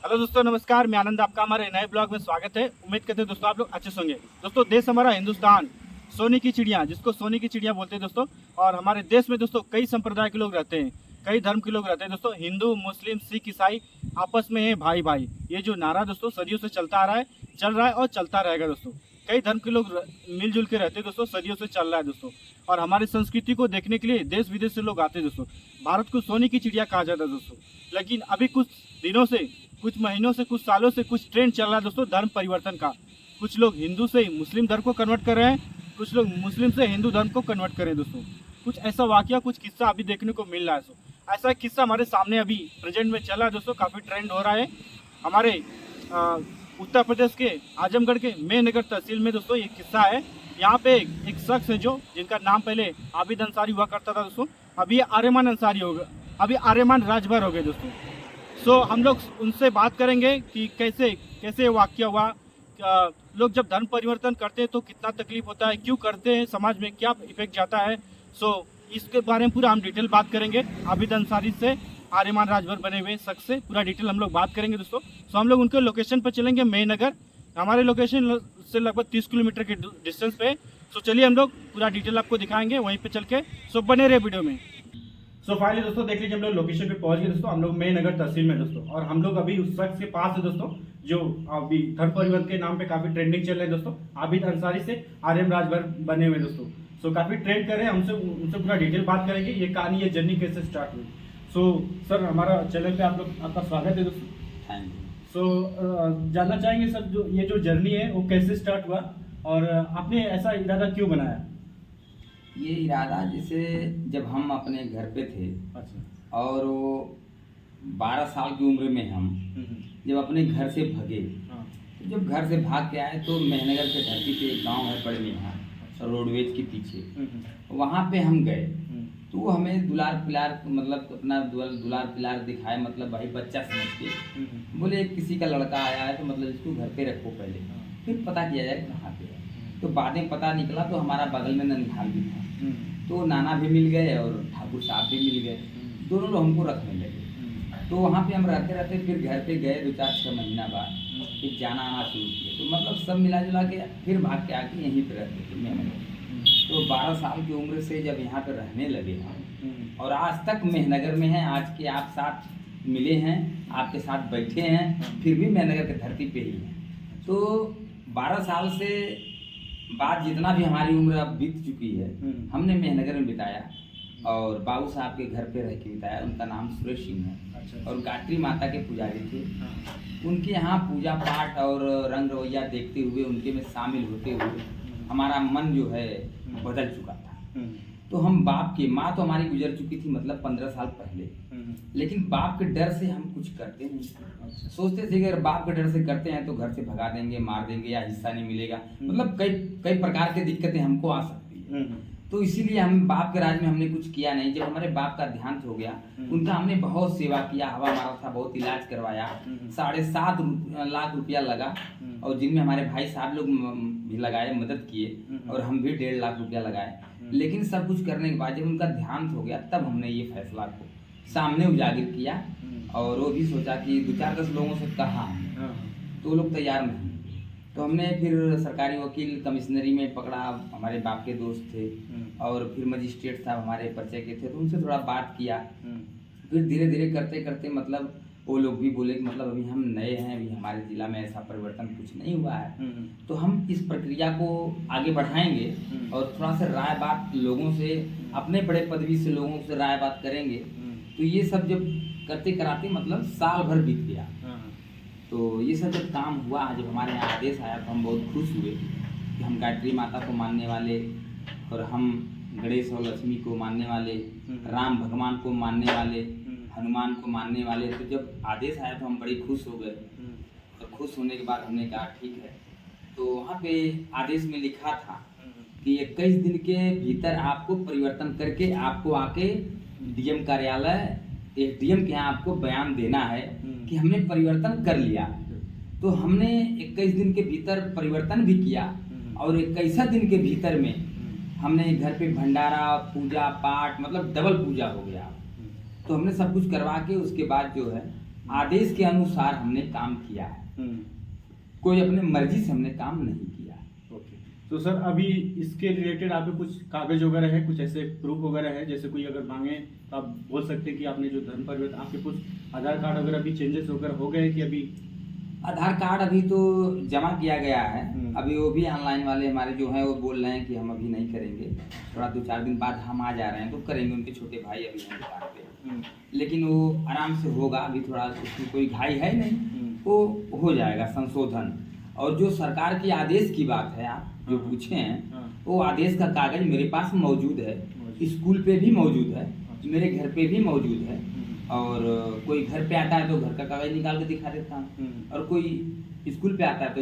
Hello दोस्तों, नमस्कार। मैं आनंद, आपका हमारे नए ब्लॉग में स्वागत है। उम्मीद करते हैं दोस्तों आप लोग अच्छे होंगे। दोस्तों, देश हमारा हिंदुस्तान, सोने की चिड़िया, जिसको सोने की चिड़िया बोलते हैं दोस्तों। और हमारे देश में दोस्तों कई संप्रदाय के लोग रहते हैं, कई धर्म के लोग रहते हैं दोस्तों। हिंदू, मुस्लिम, सिख, ईसाई आपस में है भाई भाई। ये जो नारा दोस्तों सदियों से चलता आ रहा है, चल रहा है और चलता रहेगा दोस्तों। कई धर्म के लोग मिलजुल के रहते हैं दोस्तों, सदियों से चल रहा है दोस्तों। और हमारी संस्कृति को देखने के लिए देश विदेश से लोग आते हैं दोस्तों। भारत को सोने की चिड़िया कहा जाता है दोस्तों। लेकिन अभी कुछ दिनों से, कुछ महीनों से, कुछ सालों से कुछ ट्रेंड चल रहा है दोस्तों, धर्म परिवर्तन का। कुछ लोग हिंदू से मुस्लिम धर्म को कन्वर्ट कर रहे हैं, कुछ लोग मुस्लिम से हिंदू धर्म को कन्वर्ट कर रहे हैं दोस्तों। कुछ ऐसा वाकया, कुछ किस्सा अभी देखने को मिल रहा है दोस्तों। ऐसा एक किस्सा हमारे सामने अभी प्रेजेंट में चल रहा है दोस्तों, काफ़ी ट्रेंड हो रहा है। हमारे उत्तर प्रदेश के आजमगढ़ के मेहनगर तहसील में दोस्तों ये किस्सा है। यहाँ पे एक शख्स है जो, जिनका नाम पहले आबिद अंसारी हुआ करता था दोस्तों, अभी आर्यमान अंसारी हो गया, अभी आर्यमान राजभर हो गए दोस्तों। सो हम लोग उनसे बात करेंगे कि कैसे कैसे वाकया हुआ, लोग जब धर्म परिवर्तन करते हैं तो कितना तकलीफ होता है, क्यों करते हैं, समाज में क्या इफेक्ट जाता है। सो इसके बारे में पूरा हम डिटेल बात करेंगे। आबिद अंसारी से, आर्यमान राजभर बने हुए शख्स से पूरा डिटेल हम लोग बात करेंगे दोस्तों। सो हम लोग उनके लोकेशन पर चलेंगे, मेहनगर। हमारे लोकेशन से लगभग 30 किलोमीटर के डिस्टेंस पे। सो चलिए हम लोग पूरा डिटेल आपको दिखाएंगे वहीं पे चल के। सो बने रहे वीडियो में। सो फाइनली दोस्तों देख लीजिए, हम लोग लोकेशन पे पहुंच गए दोस्तों। हम लोग मेहनगर तहसील में दोस्तों, और हम लोग अभी उस शख्स के पास है दोस्तों, जो अभी धर्म परिवर्तन के नाम पे काफी ट्रेंडिंग चल रहे हैं दोस्तों। आबिद अंसारी से आर्यन राजभर बने हुए दोस्तों। सो काफी ट्रेंड कर रहे हैं, हमसे उनसे पूरा डिटेल बात करेंगे, ये कहानी, ये जर्नी कैसे स्टार्ट हुई। सो सर, हमारा चैनल पे आप लोग, आपका स्वागत है दोस्तों। Thank you. सो जानना चाहेंगे सर, जो ये जो जर्नी है वो कैसे स्टार्ट हुआ और आपने ऐसा इरादा क्यों बनाया। ये इरादा जैसे जब हम अपने घर पे थे, अच्छा। और वो 12 साल की उम्र में हम जब अपने घर से भगे, हाँ। तो जब घर से भाग के आए तो मेहनगर के धरती पे एक गांव है बड़े यहाँ, रोडवेज के पीछे, वहाँ पे हम गए। तो वो हमें दुलार पिलार, मतलब अपना दुलार पिलार दिखाए, मतलब भाई बच्चा समझ के बोले किसी का लड़का आया है तो मतलब इसको घर पे रखो पहले, फिर पता किया जाए कहाँ पे है। तो बाद में पता निकला तो हमारा बगल में ननिहाल भी था, तो नाना भी मिल गए और ठाकुर साहब भी मिल गए, दोनों लोग हमको रखने लगे। तो वहाँ पे हम रहते रहते फिर घर पे गए 2-4-6 महीना बाद, फिर जाना आना शुरू किया। तो मतलब सब मिला जुला के फिर भाग के आके यहीं पे रहते थे मेहनगर। तो 12 साल की उम्र से जब यहाँ पे रहने लगे हम, और आज तक मेहनगर में हैं। आज के आप साथ मिले हैं, आपके साथ बैठे हैं, फिर भी मेहनगर की धरती पे ही हैं। तो 12 साल से बाद जितना भी हमारी उम्र अब बीत चुकी है, हमने मेहनगर में बिताया और बाबू साहब के घर पे रह के बिताया। उनका नाम सुरेश सिंह है। अच्छा। और गायत्री माता के पुजारी थे। उनके यहाँ पूजा पाठ और रंग रवैया देखते हुए, उनके में शामिल होते हुए हमारा मन जो है बदल चुका था। तो हम बाप के, माँ तो हमारी गुजर चुकी थी मतलब 15 साल पहले, लेकिन बाप के डर से हम कुछ करते नहीं। सोचते थे कि अगर बाप के डर से करते हैं तो घर से भगा देंगे, मार देंगे या हिस्सा नहीं मिलेगा, मतलब कई प्रकार की दिक्कतें हमको आ सकती है। तो इसीलिए हम बाप के राज में हमने कुछ किया नहीं। जब हमारे बाप का देहांत हो गया, उनका हमने बहुत सेवा किया, हवा मारा था, बहुत इलाज करवाया, 7.5 लाख रुपया लगा, और जिनमें हमारे भाई साहब लोग भी लगाए, मदद किए, और हम भी 1.5 लाख रुपया लगाए। लेकिन सब कुछ करने के बाद जब उनका देहांत हो गया, तब हमने ये फैसला को सामने उजागर किया। और वो भी सोचा कि 2-4-10 लोगों से कहा, तो लोग तैयार नहीं। तो हमने फिर सरकारी वकील कमिश्नरी में पकड़ा, हमारे बाप के दोस्त थे, और फिर मजिस्ट्रेट साहब हमारे परिचय के थे, तो उनसे थोड़ा बात किया। फिर धीरे धीरे करते करते मतलब वो लोग भी बोले कि मतलब अभी हम नए हैं, अभी हमारे जिला में ऐसा परिवर्तन कुछ नहीं हुआ है, तो हम इस प्रक्रिया को आगे बढ़ाएंगे और थोड़ा सा राय बात लोगों से, अपने बड़े पदवी से लोगों से राय बात करेंगे। तो ये सब जब करते कराते मतलब साल भर बीत गया। तो ये सब जब काम हुआ, जब हमारे यहाँ आदेश आया तो हम बहुत खुश हुए कि हम गायत्री माता को मानने वाले, और हम गणेश और लक्ष्मी को मानने वाले, राम भगवान को मानने वाले, हनुमान को मानने वाले। तो जब आदेश आया तो हम बड़े खुश हो गए। और खुश होने के बाद हमने कहा ठीक है। तो वहाँ पे आदेश में लिखा था कि 21 दिन के भीतर आपको परिवर्तन करके आपको आके डीएम कार्यालय, एसडीएम के यहाँ आपको बयान देना है कि हमने परिवर्तन कर लिया। तो हमने 21 दिन के भीतर परिवर्तन भी किया, और 21 दिन के भीतर में हमने घर पे भंडारा, पूजा पाठ, मतलब डबल पूजा हो गया। तो हमने सब कुछ करवा के उसके बाद जो है आदेश के अनुसार हमने काम किया है, कोई अपने मर्जी से हमने काम नहीं किया। ओके, तो सर अभी इसके रिलेटेड आपके कुछ कागज वगैरह है, कुछ ऐसे प्रूफ वगैरह है, जैसे कोई अगर मांगे तो आप बोल सकते हैं कि आपने जो धर्म परिवर्तन, आपके कुछ आधार कार्ड वगैरह भी चेंजेस वगैरह हो गए कि अभी? आधार कार्ड अभी तो जमा किया गया है, अभी वो भी ऑनलाइन वाले हमारे जो हैं वो बोल रहे हैं कि हम अभी नहीं करेंगे, थोड़ा 2-4 दिन बाद हम आ जा रहे हैं तो करेंगे। उनके छोटे भाई अभी हैं दुकान पे, लेकिन वो आराम से होगा, अभी थोड़ा उसमें कोई घाई है नहीं, वो हो जाएगा संशोधन। और जो सरकार की आदेश की बात है, आप जो पूछे हैं, वो आदेश का कागज मेरे पास मौजूद है, स्कूल पे भी मौजूद है, मेरे घर पे भी मौजूद है। और कोई घर पे आता है तो घर का कागज निकाल के दिखा देता हूँ, और कोई स्कूल पे आता है तो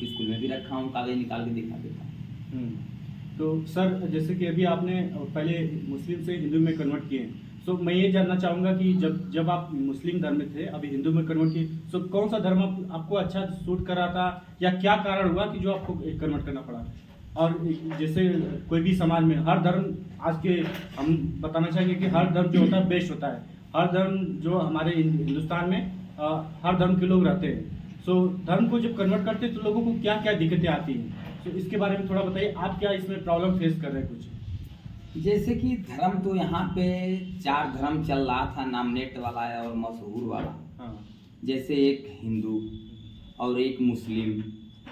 स्कूल में भी रखा हूँ, कागज निकाल के दिखा देता हूँ। तो सर जैसे कि अभी आपने पहले मुस्लिम से हिंदू में कन्वर्ट किए, तो मैं ये जानना चाहूँगा कि जब आप मुस्लिम धर्म में थे, अभी हिंदू में कन्वर्ट किए, तो कौन सा धर्म आपको अच्छा सूट कर रहा था, या क्या कारण हुआ कि जो आपको कन्वर्ट करना पड़ा? और जैसे कोई भी समाज में हर धर्म, आज के हम बताना चाहेंगे कि हर धर्म जो होता है बेस्ट होता है। हर धर्म जो हमारे हिंदुस्तान में हर धर्म के लोग रहते हैं, सो धर्म को जब कन्वर्ट करते हैं तो लोगों को क्या क्या दिक्कतें आती हैं, तो इसके बारे में थोड़ा बताइए, आप क्या इसमें प्रॉब्लम फेस कर रहे हैं कुछ? जैसे कि धर्म तो यहाँ पे 4 धर्म चल रहा था, नामनेट वाला है और मशहूर वाला। हाँ। जैसे एक हिंदू और एक मुस्लिम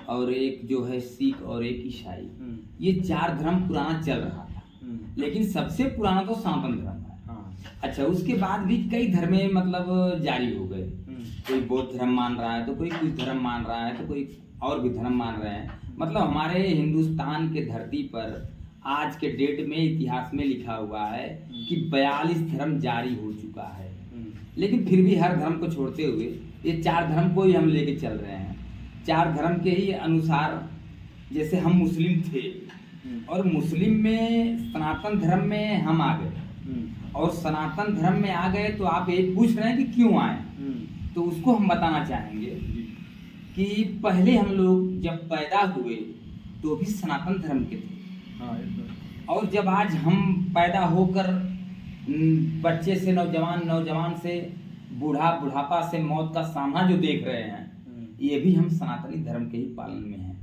और एक जो है सिख और एक ईसाई, ये 4 धर्म पुराना चल रहा था, लेकिन सबसे पुराना तो सनातन धर्म है। अच्छा, उसके बाद भी कई धर्म मतलब जारी हो गए, कोई बौद्ध धर्म मान रहा है तो कोई कुछ धर्म मान रहा है तो कोई और भी धर्म मान रहे हैं। मतलब हमारे हिंदुस्तान के धरती पर आज के डेट में इतिहास में लिखा हुआ है कि 42 धर्म जारी हो चुका है, लेकिन फिर भी हर धर्म को छोड़ते हुए ये 4 धर्म को ही हम लेके चल रहे हैं। 4 धर्म के ही अनुसार, जैसे हम मुस्लिम थे और मुस्लिम में सनातन धर्म में हम आ गए, और सनातन धर्म में आ गए तो आप एक पूछ रहे हैं कि क्यों आए, तो उसको हम बताना चाहेंगे कि पहले हम लोग जब पैदा हुए तो भी सनातन धर्म के थे, और जब आज हम पैदा होकर बच्चे से नौजवान, नौजवान से बूढ़ा, बुढ़ापा से मौत का सामना जो देख रहे हैं, ये भी हम सनातनी धर्म के ही पालन में हैं।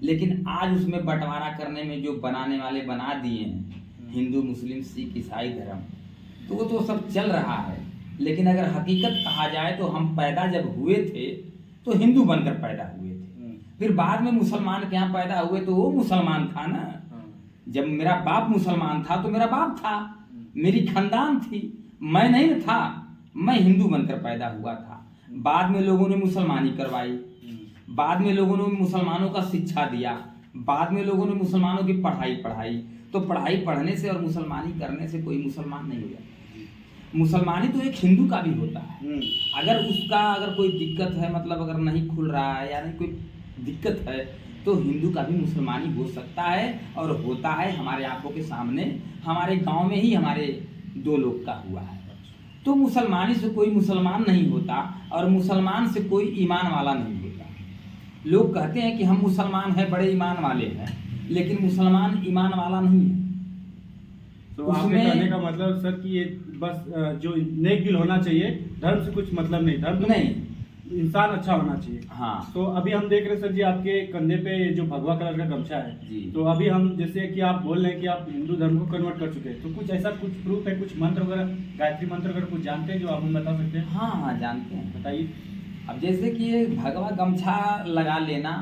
लेकिन आज उसमें बंटवारा करने में जो बनाने वाले बना दिए हैं, हिंदू, मुस्लिम, सिख, ईसाई धर्म, तो वो तो सब चल रहा है। लेकिन अगर हकीकत कहा जाए तो हम पैदा जब हुए थे तो हिंदू बनकर पैदा हुए थे, फिर बाद में मुसलमान के यहाँ पैदा हुए तो वो मुसलमान था ना। जब मेरा बाप मुसलमान था तो मेरा बाप था, मेरी खानदान थी, मैं नहीं था, मैं हिंदू बनकर पैदा हुआ था। बाद में लोगों ने मुसलमानी करवाई, बाद में लोगों ने मुसलमानों का शिक्षा दिया, बाद में लोगों ने मुसलमानों की पढ़ाई पढ़ाई, तो पढ़ाई पढ़ने से और मुसलमानी करने से कोई मुसलमान नहीं हो जाता। मुसलमानी तो एक हिंदू का भी होता है, अगर उसका अगर कोई दिक्कत है, मतलब अगर नहीं खुल रहा है या नहीं कोई दिक्कत है, तो हिंदू का भी मुसलमानी हो सकता है और होता है। हमारे आंखों के सामने हमारे गांव में ही हमारे 2 लोग का हुआ है। तो मुसलमानी से कोई मुसलमान नहीं होता और मुसलमान से कोई ईमान वाला नहीं होता। लोग कहते हैं कि हम मुसलमान हैं, बड़े ईमान वाले हैं, लेकिन मुसलमान ईमान वाला नहीं है। तो आपके कहने का मतलब सर कि ये बस जो नेक दिल होना चाहिए, धर्म से कुछ मतलब नहीं, धर्म तो नहीं, इंसान अच्छा होना चाहिए। हाँ। तो अभी हम देख रहे हैं सर जी, आपके कंधे पे जो भगवा कलर का गमछा है जी। तो अभी हम जैसे कि आप बोल रहे हैं कि आप हिंदू धर्म को कन्वर्ट कर चुके हैं, तो कुछ ऐसा कुछ प्रूफ है, कुछ मंत्र वगैरह, गायत्री मंत्र वगैरह कुछ जानते हैं जो आप हमें बता सकते हैं? हाँ हाँ, जानते हैं, बताइए। अब जैसे कि ये भगवा गमछा लगा लेना,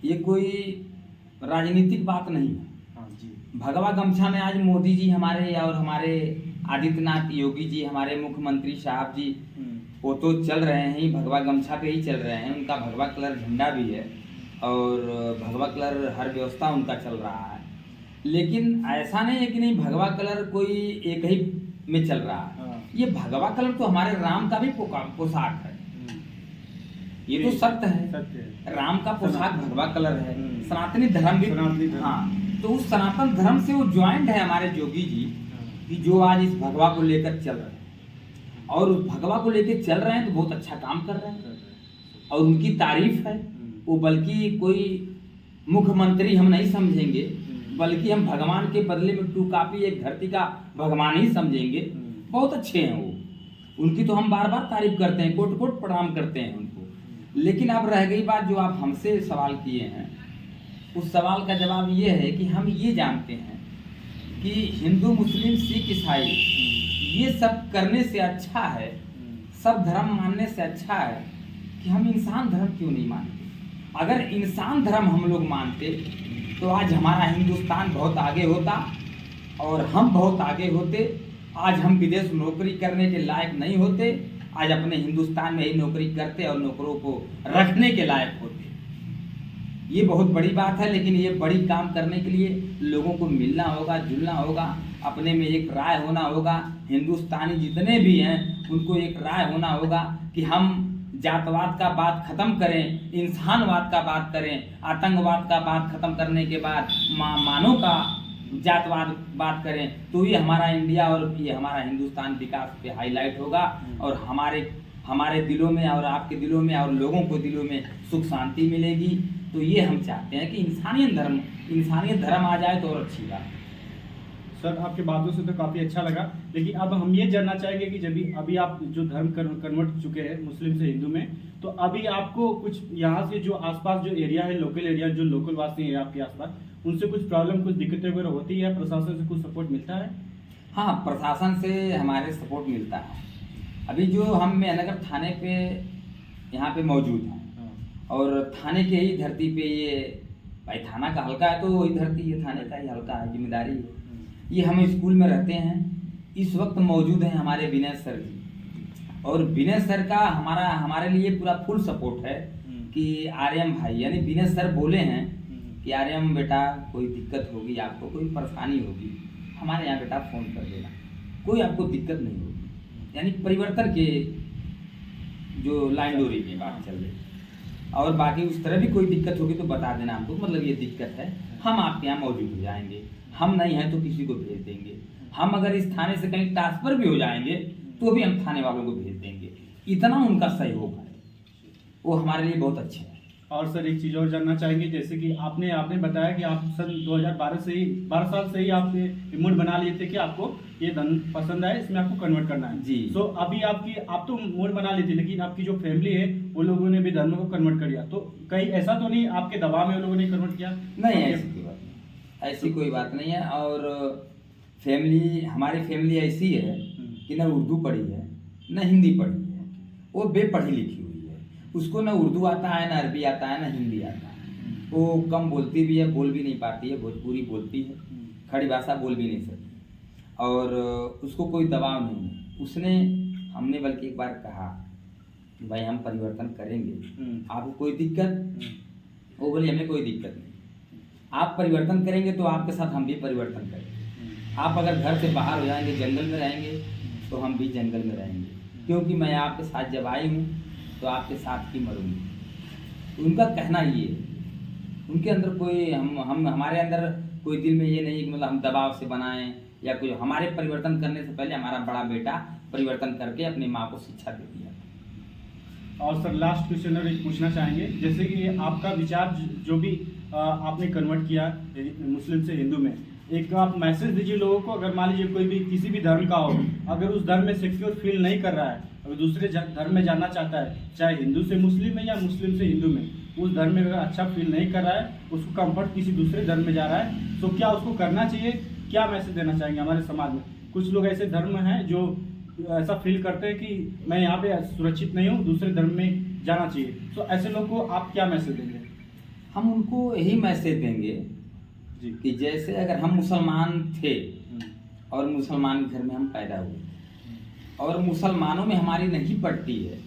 ये कोई राजनीतिक बात नहीं है। भगवा गमछा में आज मोदी जी हमारे और हमारे आदित्यनाथ योगी जी, हमारे मुख्यमंत्री साहब जी, वो तो चल रहे हैं ही भगवा गमछा पे ही चल रहे हैं। उनका भगवा कलर झंडा भी है और भगवा कलर हर व्यवस्था उनका चल रहा है। लेकिन ऐसा नहीं है कि नहीं भगवा कलर कोई एक ही में चल रहा है। ये भगवा कलर तो हमारे राम का भी पोशाक है, ये तो सत्य है। राम का पोशाक भगवा कलर है, सनातनी धर्म भी। हाँ, तो उस सनातन धर्म से वो ज्वाइंट है हमारे योगी जी, कि जो आज इस भगवा को लेकर चल रहे हैं, और उस भगवा को लेकर चल रहे हैं तो बहुत अच्छा काम कर रहे हैं और उनकी तारीफ है वो। बल्कि कोई मुख्यमंत्री हम नहीं समझेंगे, बल्कि हम भगवान के बदले में 2 कॉपी एक धरती का भगवान ही समझेंगे। बहुत अच्छे हैं वो, उनकी तो हम बार बार तारीफ करते हैं, कोट कोट प्रणाम करते हैं उनको। लेकिन अब रह गई बात जो आप हमसे सवाल किए हैं, उस सवाल का जवाब ये है कि हम ये जानते हैं कि हिंदू मुस्लिम सिख ईसाई ये सब करने से अच्छा है, सब धर्म मानने से अच्छा है कि हम इंसान धर्म क्यों नहीं मानते। अगर इंसान धर्म हम लोग मानते तो आज हमारा हिंदुस्तान बहुत आगे होता और हम बहुत आगे होते। आज हम विदेश में नौकरी करने के लायक नहीं होते, आज अपने हिंदुस्तान में ही नौकरी करते और नौकरों को रखने के लायक होते। ये बहुत बड़ी बात है, लेकिन ये बड़ी काम करने के लिए लोगों को मिलना होगा, जुलना होगा, अपने में एक राय होना होगा। हिंदुस्तानी जितने भी हैं उनको एक राय होना होगा कि हम जातवाद का बात खत्म करें, इंसानवाद का बात करें, आतंकवाद का बात खत्म करने के बाद मानव का जातवाद बात करें, तो ये हमारा इंडिया और ये हमारा हिंदुस्तान विकास पे हाईलाइट होगा और हमारे दिलों में और आपके दिलों में और लोगों को दिलों में सुख शांति मिलेगी। तो ये हम चाहते हैं कि इंसानियत धर्म आ जाए तो और अच्छी बात। सर आपके बातों से तो काफ़ी अच्छा लगा, लेकिन अब हम ये जानना चाहेंगे कि जब अभी आप जो धर्म कन्वर्ट चुके हैं मुस्लिम से हिंदू में, तो अभी आपको कुछ यहाँ से जो आसपास जो एरिया है, लोकल एरिया, जो लोकल वासी हैं आपके आसपास, उनसे कुछ प्रॉब्लम, कुछ दिक्कतें वगैरह होती है? प्रशासन से कुछ सपोर्ट मिलता है? हाँ, प्रशासन से हमारे सपोर्ट मिलता है। अभी जो हम मेहनगर थाने पे यहाँ पे मौजूद हैं और थाने के ही धरती पे ये, भाई थाना का हल्का है तो वही धरती है, थाने का ही हल्का है, जिम्मेदारी है। ये हम स्कूल में रहते हैं, इस वक्त मौजूद हैं हमारे विनय सर जी, और विनय सर का हमारे लिए पूरा फुल सपोर्ट है कि आर्यम भाई, यानी विनय सर बोले हैं कि आर्यम बेटा कोई दिक्कत होगी, आपको कोई परेशानी होगी, हमारे यहाँ बेटा फ़ोन कर देना, कोई आपको दिक्कत नहीं होगी। यानी परिवर्तन के जो लाइन डोरी में बात चल रही, और बाकी उस तरह भी कोई दिक्कत होगी तो बता देना हमको, मतलब ये दिक्कत है, हम आपके यहाँ मौजूद हो जाएंगे। हम नहीं हैं तो किसी को भेज देंगे। हम अगर इस थाने से कहीं ट्रांसफर भी हो जाएंगे तो भी हम थाने वालों को भेज देंगे। इतना उनका सहयोग है, वो हमारे लिए बहुत अच्छे हैं। और सर एक चीज़ और जानना चाहेंगे, जैसे कि आपने बताया कि आप सन 2012 से ही 12 साल से ही आपने मूड बना लिए थे कि आपको ये धन पसंद आए, इसमें आपको कन्वर्ट करना है जी। सो अभी आप तो मूड बना ली थी, लेकिन आपकी जो फैमिली है वो लोगों ने भी धर्म को कन्वर्ट कर दिया, तो कहीं ऐसा तो नहीं आपके दबाव में वो लोगों ने कन्वर्ट किया? नहीं, ऐसी कोई बात नहीं है। और हमारी फैमिली ऐसी है कि न उर्दू पढ़ी है न हिंदी पढ़ी है, वो बेपढ़ी लिखी हुई है। उसको न उर्दू आता है, न अरबी आता है, न हिंदी आता है। वो कम बोलती भी है, बोल भी नहीं पाती है, भोजपुरी बोलती है, खड़ी भाषा बोल भी नहीं सकती, और उसको कोई दबाव नहीं है। हमने बल्कि एक बार कहा कि भाई हम परिवर्तन करेंगे, आपको कोई दिक्कत? वो बोली हमें कोई दिक्कत नहीं, आप परिवर्तन करेंगे तो आपके साथ हम भी परिवर्तन करेंगे। आप अगर घर से बाहर हो जाएंगे, जंगल में रहेंगे, तो हम भी जंगल में रहेंगे, क्योंकि मैं आपके साथ जब आई हूँ तो आपके साथ ही मरूंगी। उनका कहना ये है, उनके अंदर कोई हमारे अंदर कोई दिल में ये नहीं कि मतलब हम दबाव से बनाएं या कोई। हमारे परिवर्तन करने से पहले हमारा बड़ा बेटा परिवर्तन करके अपनी माँ को शिक्षा दे दिया। और सर लास्ट क्वेश्चन और एक पूछना चाहेंगे, जैसे कि आपका विचार जो भी आपने कन्वर्ट किया मुस्लिम से हिंदू में, एक आप मैसेज दीजिए लोगों को। अगर मान लीजिए कोई भी किसी भी धर्म का हो, अगर उस धर्म में सिक्योर फील नहीं कर रहा है, अगर दूसरे धर्म में जाना चाहता है, चाहे हिंदू से मुस्लिम में या मुस्लिम से हिंदू में, उस धर्म में अगर अच्छा फील नहीं कर रहा है, उसको कंफर्ट किसी दूसरे धर्म में जा रहा है, तो क्या उसको करना चाहिए? क्या मैसेज देना चाहेंगे हमारे समाज में? कुछ लोग ऐसे धर्म हैं जो ऐसा फील करते हैं कि मैं यहाँ पे सुरक्षित नहीं हूँ, दूसरे धर्म में जाना चाहिए, तो ऐसे लोगों को आप क्या मैसेज देंगे? हम उनको यही मैसेज देंगे जी कि जैसे अगर हम मुसलमान थे और मुसलमान के घर में हम पैदा हुए और मुसलमानों में हमारी नहीं पड़ती है,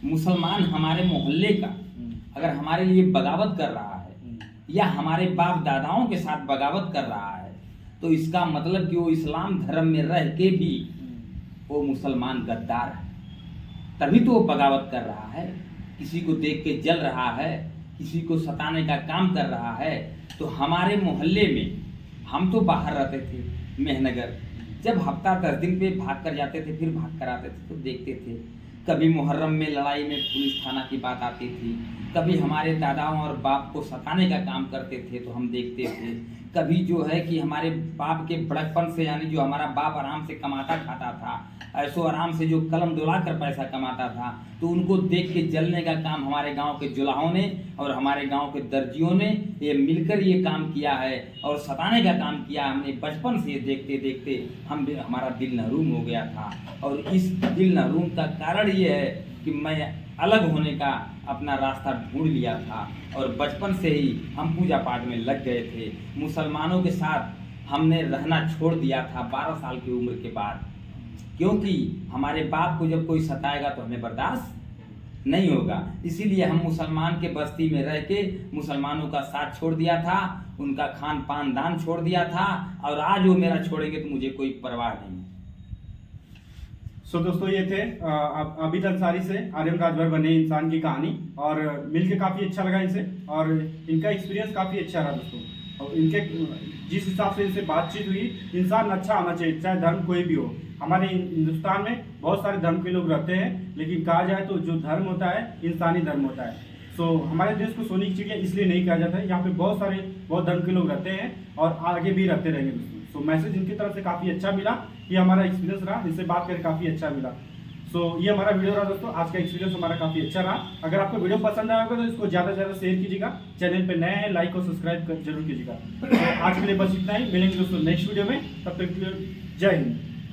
मुसलमान हमारे मोहल्ले का अगर हमारे लिए बगावत कर रहा है या हमारे बाप दादाओं के साथ बगावत कर रहा है, तो इसका मतलब कि वो इस्लाम धर्म में रह के भी वो मुसलमान गद्दार है, तभी तो वो बगावत कर रहा है, किसी को देख के जल रहा है, किसी को सताने का काम कर रहा है। तो हमारे मोहल्ले में हम तो बाहर रहते थे मेहनगर, जब हफ्ता 10 दिन पे भाग कर जाते थे, फिर भाग कर आते थे, तो देखते थे कभी मुहर्रम में लड़ाई में पुलिस थाना की बात आती थी, कभी हमारे दादाओं और बाप को सताने का काम करते थे तो हम देखते थे, कभी जो है कि हमारे बाप के बड़कपन से, यानी जो हमारा बाप आराम से कमाता खाता था, ऐसो आराम से जो कलम डोला कर पैसा कमाता था, तो उनको देख के जलने का काम हमारे गांव के जुलाहों ने और हमारे गांव के दर्जियों ने ये मिलकर ये काम किया है और सताने का काम किया। हमने बचपन से देखते देखते हमारा दिल नहरूम हो गया था। और इस दिल नहरूम का कारण ये है कि मैं अलग होने का अपना रास्ता ढूंढ लिया था और बचपन से ही हम पूजा पाठ में लग गए थे। मुसलमानों के साथ हमने रहना छोड़ दिया था 12 साल की उम्र के बाद, क्योंकि हमारे बाप को जब कोई सताएगा तो हमें बर्दाश्त नहीं होगा। इसीलिए हम मुसलमान के बस्ती में रह के मुसलमानों का साथ छोड़ दिया था, उनका खान पान दान छोड़ दिया था, और आज वो मेरा छोड़ेंगे तो मुझे कोई परवाह नहीं। सो दोस्तों, ये थे आबिद अंसारी से आर्यन राजभर बने इंसान की कहानी, और मिलके काफ़ी अच्छा लगा इनसे, और इनका एक्सपीरियंस काफ़ी अच्छा रहा दोस्तों। और इनके जिस हिसाब से इनसे बातचीत हुई, इंसान अच्छा होना चाहिए, चाहे धर्म कोई भी हो। हमारे हिंदुस्तान में बहुत सारे धर्म के लोग रहते हैं, लेकिन कहा जाए तो जो धर्म होता है इंसानी धर्म होता है। सो हमारे देश को सोने की चिड़िया इसलिए नहीं कहा जाता है, यहाँ पे बहुत धर्म के लोग रहते हैं और आगे भी रहते रहेंगे दोस्तों। सो मैसेज इनकी तरफ से काफ़ी अच्छा मिला, ये हमारा एक्सपीरियंस रहा, इनसे बात करके काफ़ी अच्छा मिला। सो ये हमारा वीडियो रहा दोस्तों, आज का एक्सपीरियंस हमारा काफ़ी अच्छा रहा। अगर आपको वीडियो पसंद आया होगा तो इसको ज़्यादा से ज़्यादा शेयर कीजिएगा, चैनल पे नए हैं लाइक और सब्सक्राइब जरूर कीजिएगा। तो आज के लिए बस इतना ही, मिलेंगे दोस्तों नेक्स्ट वीडियो में, तब तक के लिए जय हिंद।